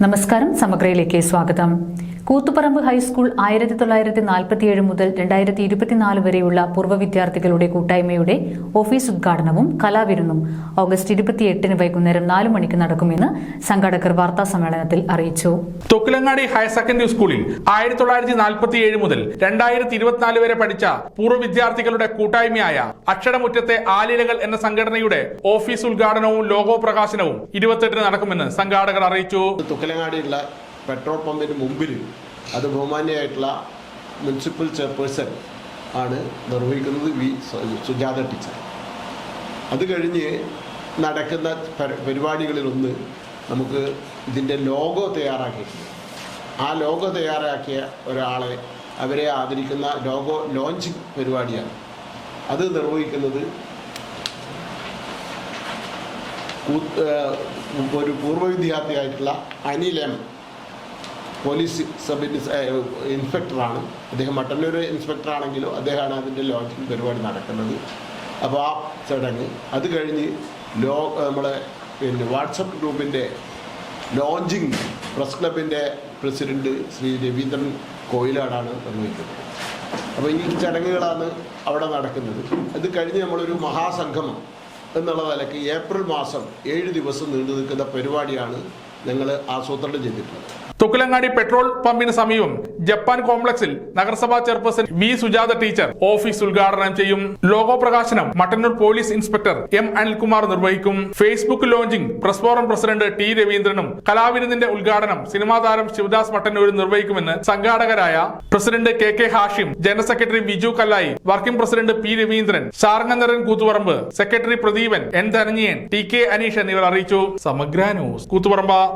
നമസ്കാരം, സമഗ്രയിലേക്ക് സ്വാഗതം. കൂത്തുപറമ്പ് ഹൈസ്കൂൾ 1947 മുതൽ 2024 വരെയുള്ള പൂർവ്വ വിദ്യാർത്ഥികളുടെ കൂട്ടായ്മയുടെ ഓഫീസ് ഉദ്ഘാടനവും കലാവിരുന്നും ഓഗസ്റ്റ് 28 വൈകുന്നേരം 4 മണിക്ക് നടക്കുമെന്ന് സംഘാടകർ വാർത്താ സമ്മേളനത്തിൽ അറിയിച്ചു. തൊക്കിലങ്ങാടി ഹയർ സെക്കൻഡറി സ്കൂളിൽ 1947 മുതൽ 2024 വരെ പഠിച്ച പൂർവ്വ വിദ്യാർത്ഥികളുടെ കൂട്ടായ്മയായ അക്ഷരമുറ്റത്തെ ആലിലകൾ എന്ന സംഘടനയുടെ ഓഫീസ് ഉദ്ഘാടനവും ലോഗോ പ്രകാശനവും 28 നടക്കുമെന്ന് സംഘാടകർ അറിയിച്ചു. തൊക്കിലങ്ങാടിയുള്ള പെട്രോൾ പമ്പിന് മുമ്പിൽ അത് ബഹുമാന്യമായിട്ടുള്ള മുനിസിപ്പൽ ചെയർപേഴ്സൺ ആണ് നിർവഹിക്കുന്നത്, വി സുജാത ടീച്ചർ. അത് കഴിഞ്ഞ് നടക്കുന്ന പരിപാടികളിലൊന്ന് നമുക്ക് ഇതിൻ്റെ ലോഗോ തയ്യാറാക്കിയിട്ടുണ്ട്. ആ ലോഗോ തയ്യാറാക്കിയ ഒരാളെ അവരെ ആദരിക്കുന്ന ലോഗോ ലോഞ്ചിങ് പരിപാടിയാണ്. അത് നിർവഹിക്കുന്നത് ഒരു പൂർവ്വ വിദ്യാർത്ഥിയായിട്ടുള്ള അനിൽ എം, പോലീസ് സബ് ഇൻസ്പെക്ടറാണ്. അദ്ദേഹം മട്ടന്നൂർ ഇൻസ്പെക്ടറാണെങ്കിലും അദ്ദേഹമാണ് അതിൻ്റെ ലോഞ്ചിങ് പരിപാടി നടക്കുന്നത്. അപ്പോൾ ആ ചടങ്ങ് അത് കഴിഞ്ഞ് നമ്മളെ വാട്സപ്പ് ഗ്രൂപ്പിൻ്റെ ലോഞ്ചിങ് പ്രസ് ക്ലബിൻ്റെ പ്രസിഡൻറ്റ് ശ്രീ രവീന്ദ്രൻ കോയിലാടാണ് നിർവഹിക്കുന്നത്. അപ്പോൾ ഈ ചടങ്ങുകളാണ് അവിടെ നടക്കുന്നത്. അത് കഴിഞ്ഞ് നമ്മളൊരു മഹാസംഗമം എന്നുള്ള നിലയ്ക്ക് ഏപ്രിൽ മാസം 7 ദിവസം നീണ്ടു നിൽക്കുന്ന പരിപാടിയാണ് ഞങ്ങൾ ആസൂത്രണം ചെയ്തിട്ടുള്ളത്. തൊക്കിലങ്ങാടി പെട്രോൾ പമ്പിന് സമീപം ജപ്പാൻ കോംപ്ലക്സിൽ നഗരസഭാ chairperson V Sujatha teacher office ഉദ്ഘാടനം ചെയ്യും. ലോഗോ പ്രകാശനം Mattannur police inspector M Anilkumar നിർവഹിക്കും. Facebook launching press forum president T രവീന്ദ്രനും കലാവിരുന്നിന്റെ ഉദ്ഘാടനം സിനിമാ താരം ശിവദാസ് മട്ടന്നൂരും നിർവഹിക്കുമെന്ന് സംഘാടകരായ president K secretary, general secretary Biju Kallayi, working president P Raveendran, Sharnganaran Koothuparamba, secretary Pradeepan, N Dhananjayan, T K Aneesh എന്നിവർ അറിയിച്ചു. സമഗ്ര ന്യൂസ്, കൂത്തുപറമ്പ.